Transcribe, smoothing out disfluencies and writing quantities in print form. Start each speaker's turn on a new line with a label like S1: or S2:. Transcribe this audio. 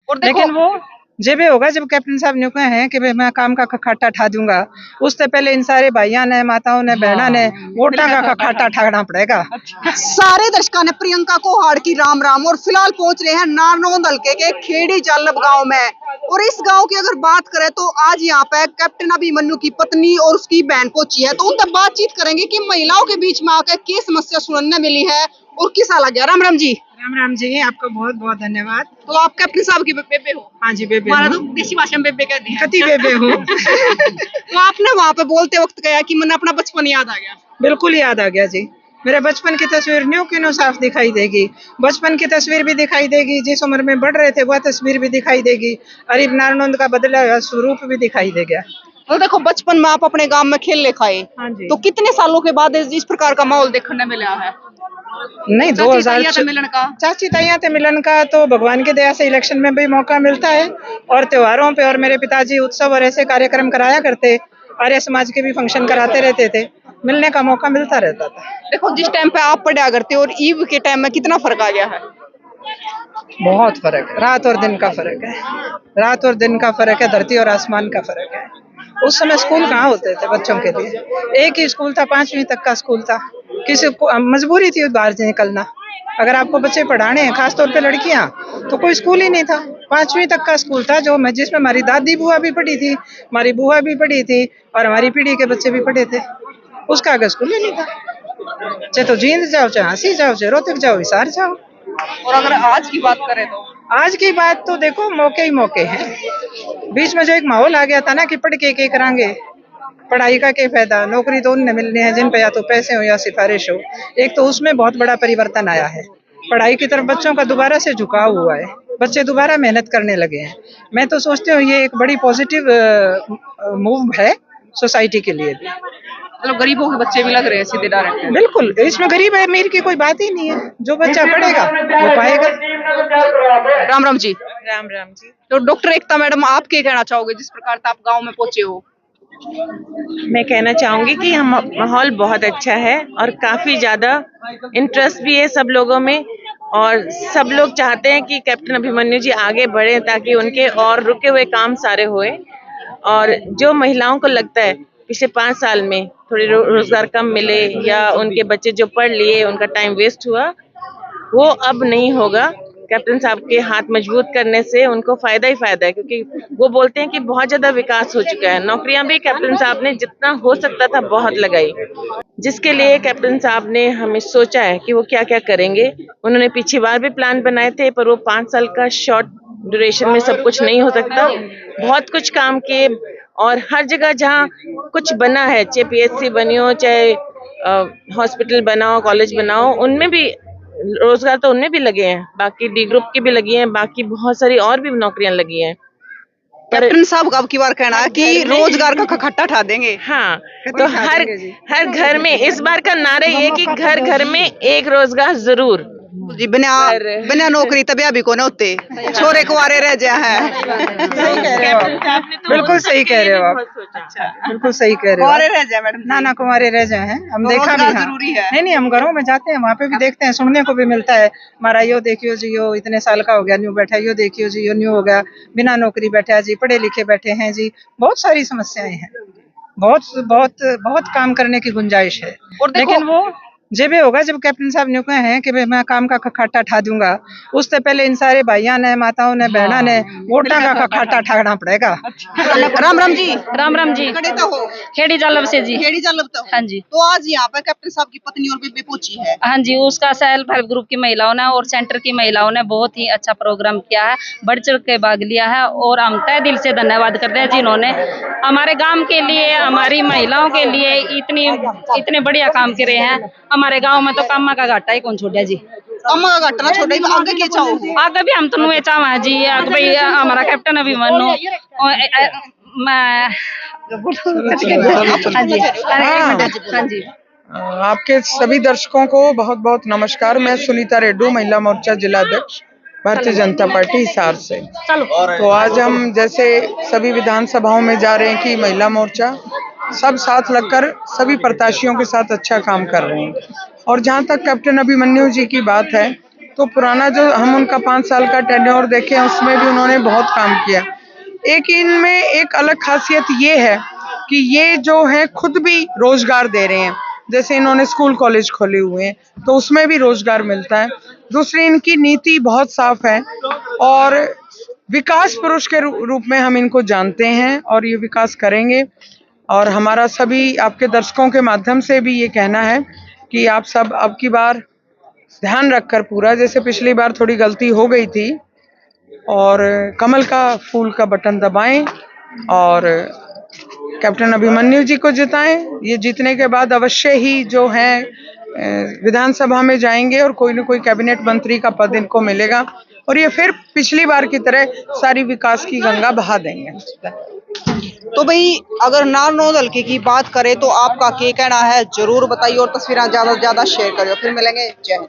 S1: और देखो,
S2: लेकिन वो जब होगा जब कैप्टन साहब ने कहे हैं कि भाई मैं काम का खाटा ठा दूंगा, उससे पहले इन सारे भाइयों ने, माताओं ने, बहना ने वोटा का खाटा ठाना पड़ेगा।
S1: सारे दर्शकों ने प्रियंका को हार की राम राम। और फिलहाल पहुंच रहे हैं नारनौंद हल्के के खेड़ी जालब गांव में। और इस गांव की अगर बात करें तो आज यहाँ पे कैप्टन अभिमन्यु की पत्नी और उसकी बहन पहुंची है, तो उनसे बातचीत करेंगे कि महिलाओं के बीच में आकर क्या समस्या सुनने मिली है और किस हाल गया। राम राम जी।
S2: राम राम जी, आपका बहुत बहुत धन्यवाद।
S1: तो आप कैप्टन साहब की बेबे हो?
S2: हाँ जी, बेबे
S1: हमारा
S2: हूँ।
S1: तो देसी भाषा में बेबे कहते हैं।
S2: कति बेबे हूँ।
S1: तो आपने वहाँ पे बोलते वक्त कहा कि मैंने अपना बचपन याद आ गया।
S2: बिल्कुल याद आ गया जी। मेरे बचपन की तस्वीर न्यू की न्यू साफ दिखाई देगी। बचपन की तस्वीर भी दिखाई देगी, जिस उम्र में बढ़ रहे थे वह तस्वीर भी दिखाई देगी, और इब नारनौंद का बदला हुआ स्वरूप भी दिखाई देगा।
S1: तो देखो, बचपन में आप अपने गांव में खेल ले खाए,
S2: हाँ जी।
S1: तो कितने सालों के बाद इस प्रकार का माहौल देखने मिला है?
S2: नहीं,
S1: चाची
S2: 2000
S1: ताइयां से मिलन का।
S2: चाची ताइयां थे मिलन का तो भगवान की दया से इलेक्शन में भी मौका मिलता है, और त्योहारों पे, और मेरे पिताजी उत्सव और ऐसे कार्यक्रम कराया करते, आर्य समाज के भी फंक्शन कराते रहते थे, मिलने का मौका मिलता रहता था।
S1: देखो, जिस टाइम पे आप पढ़ा करते और ईव के टाइम में कितना फर्क आ गया है।
S2: बहुत फर्क है, रात और दिन का फर्क है। रात और दिन का फर्क है, धरती और आसमान का फर्क है। उस समय स्कूल कहाँ होते थे बच्चों के लिए? एक ही स्कूल था, 5वीं तक का स्कूल था। किसी को मजबूरी थी बाहर से निकलना। अगर आपको बच्चे पढ़ाने हैं, खासतौर पे लड़कियां, तो कोई स्कूल ही नहीं था। 5वीं तक का स्कूल था जो जिसमें हमारी दादी बुआ भी पढ़ी थी, हमारी बुआ भी पढ़ी थी, और हमारी पीढ़ी के बच्चे भी पढ़े थे। उसका आगे स्कूल ही नहीं था। चाहे तो जींद जाओ, चाहे हंसी जाओ, चाहे रोहतक जाओ, हिसार जाओ।
S1: और अगर आज की बात करें तो
S2: आज की बात तो देखो, मौके ही मौके हैं। बीच में जो एक माहौल आ गया था ना कि पढ़ के करांगे, पढ़ाई का क्या फायदा, नौकरी तो उन्हें मिलनी है जिन पे या तो पैसे हो या सिफारिश हो। एक तो उसमें बहुत बड़ा परिवर्तन आया है। पढ़ाई की तरफ बच्चों का दोबारा से झुकाव हुआ है, बच्चे दोबारा मेहनत करने लगे हैं। मैं तो सोचती हूँ ये एक बड़ी पॉजिटिव मूव है सोसाइटी के लिए भी।
S1: मतलब गरीबों के बच्चे भी लग रहे हैं सीधे डायरेक्ट।
S2: बिल्कुल, इसमें गरीब है अमीर की कोई बात ही नहीं है। जो बच्चा पढ़ेगा वो पाएगा।
S1: राम राम जी।
S2: राम राम जी।
S1: तो डॉक्टर एकता मैडम, आप क्या कहना चाहोगे जिस प्रकार से आप गांव में पहुंचे हो?
S3: मैं कहना चाहूंगी कि हम माहौल बहुत अच्छा है और काफी ज्यादा इंटरेस्ट भी है सब लोगों में, और सब लोग चाहते हैं कि कैप्टन अभिमन्यु जी आगे बढ़े ताकि उनके और रुके हुए काम सारे होए। और जो महिलाओं को लगता है पिछले 5 साल में थोड़ी रोजगार कम मिले या उनके बच्चे जो पढ़ लिए उनका टाइम वेस्ट हुआ, वो अब नहीं होगा। कैप्टन साहब के हाथ मजबूत करने से उनको फायदा ही फायदा है, क्योंकि वो बोलते हैं कि बहुत ज्यादा विकास हो चुका है। नौकरियां भी कैप्टन साहब ने जितना हो सकता था बहुत लगाई, जिसके लिए कैप्टन साहब ने हमें सोचा है कि वो क्या क्या करेंगे। उन्होंने पिछली बार भी प्लान बनाए थे, पर वो 5 साल का शॉर्ट ड्यूरेशन में सब कुछ नहीं हो सकता। बहुत कुछ काम किए, और हर जगह जहाँ कुछ बना है, चाहे PHC बनी हो, चाहे हॉस्पिटल बनाओ, कॉलेज बनाओ, उनमें भी रोजगार तो उनमें भी लगे हैं, बाकी डी ग्रुप की भी लगी हैं, बाकी बहुत सारी और भी नौकरियां लगी हैं।
S1: कैप्टन साहब का अब की बार कहना है कि रोजगार का खट्टा ठा देंगे।
S3: हाँ, तो हर घर में इस बार का नारा ये कि घर घर में एक रोजगार जरूर
S1: जी। बिना बिना नौकरी तबिया भी कोने होते, छोरे कुंवारे रह जाए हैं।
S2: बिल्कुल सही कह रहे हो आप। बिल्कुल सही कह रहे हो।
S1: कुंवारे रह जाए मैडम।
S2: ना कुंवारे रह जाए हैं, हम देखा भी। हाँ,
S1: जरूरी है।
S2: नहीं, हम घरों में जाते हैं, वहाँ पे भी देखते हैं, सुनने को भी मिलता है। हमारा यो देखियो जी, यो इतने साल का हो गया, न्यू बैठा, यो देखियो जी, यो न्यू हो गया, बिना नौकरी बैठा जी, पढ़े लिखे बैठे हैं जी। बहुत सारी समस्याएं हैं, बहुत बहुत बहुत काम करने की गुंजाइश है।
S1: और
S2: लेकिन वो जब होगा जब कैप्टन साहब ने कहे हैं कि भाई मैं काम का खाटा ठा दूंगा, उससे पहले इन सारे भाइयों ने, माताओं ने, बहना ने वोटा का खाटा ठाना पड़ेगा।
S1: राम राम जी।
S4: राम राम जी।
S1: खड़े तो हो?
S4: खेड़ी जालब से जी।
S1: खेड़ी जालब तो।
S4: हाँ जी।
S1: तो आज यहाँ पे कैप्टन साहब की पत्नी और बेबे पहुंची है।
S4: हाँ जी, उसका सेल्फ हेल्प ग्रुप की महिलाओं ने और सेंटर की महिलाओं ने बहुत ही अच्छा प्रोग्राम किया है, बढ़ चढ़ के भाग लिया है, और हम तहे दिल से धन्यवाद करते हैं जिन्होंने हमारे गांव के लिए, हमारी महिलाओं के लिए इतने बढ़िया काम करे हैं। हमारे गांव में तो कामा का घाटा ही कौन छोड़ा जी।
S1: कामा का घाटा ना छोड़ा, आगे क्या चाहो?
S4: आगे भी हम तो नुए चावा जी, भाई हमारा कैप्टन अभिमन्यु मैं हाँ जी। हाँ जी।
S5: आपके सभी दर्शकों को बहुत बहुत नमस्कार। मैं सुनीता रेड्डू, महिला मोर्चा जिला अध्यक्ष, भारतीय जनता पार्टी हिसार से। तो आज हम जैसे सभी विधानसभाओं में जा रहे हैं कि महिला मोर्चा सब साथ लगकर सभी प्रत्याशियों के साथ अच्छा काम कर रहे हैं। और जहां तक कैप्टन अभिमन्यु जी की बात है, तो पुराना जो हम उनका 5 साल का टेन्योर देखें उसमें भी उन्होंने बहुत काम किया। एक इनमें एक अलग खासियत ये है कि ये जो है खुद भी रोजगार दे रहे हैं। जैसे इन्होंने स्कूल कॉलेज खोले हुए हैं तो उसमें भी रोजगार मिलता है। दूसरी इनकी नीति बहुत साफ है और विकास पुरुष के रूप में हम इनको जानते हैं और ये विकास करेंगे। और हमारा सभी आपके दर्शकों के माध्यम से भी ये कहना है कि आप सब अब की बार ध्यान रखकर पूरा, जैसे पिछली बार थोड़ी गलती हो गई थी, और कमल का फूल का बटन दबाएं और कैप्टन अभिमन्यु जी को जिताएं। ये जीतने के बाद अवश्य ही जो है विधानसभा में जाएंगे और कोई न कोई कैबिनेट मंत्री का पद इनको मिलेगा और ये फिर पिछली बार की तरह सारी विकास की गंगा बहा देंगे।
S1: तो भाई अगर नारनौंद हल्के की बात करें तो आपका क्या कहना है, जरूर बताइए और तस्वीरें ज्यादा से ज्यादा शेयर करिए। फिर मिलेंगे, जय हिंद।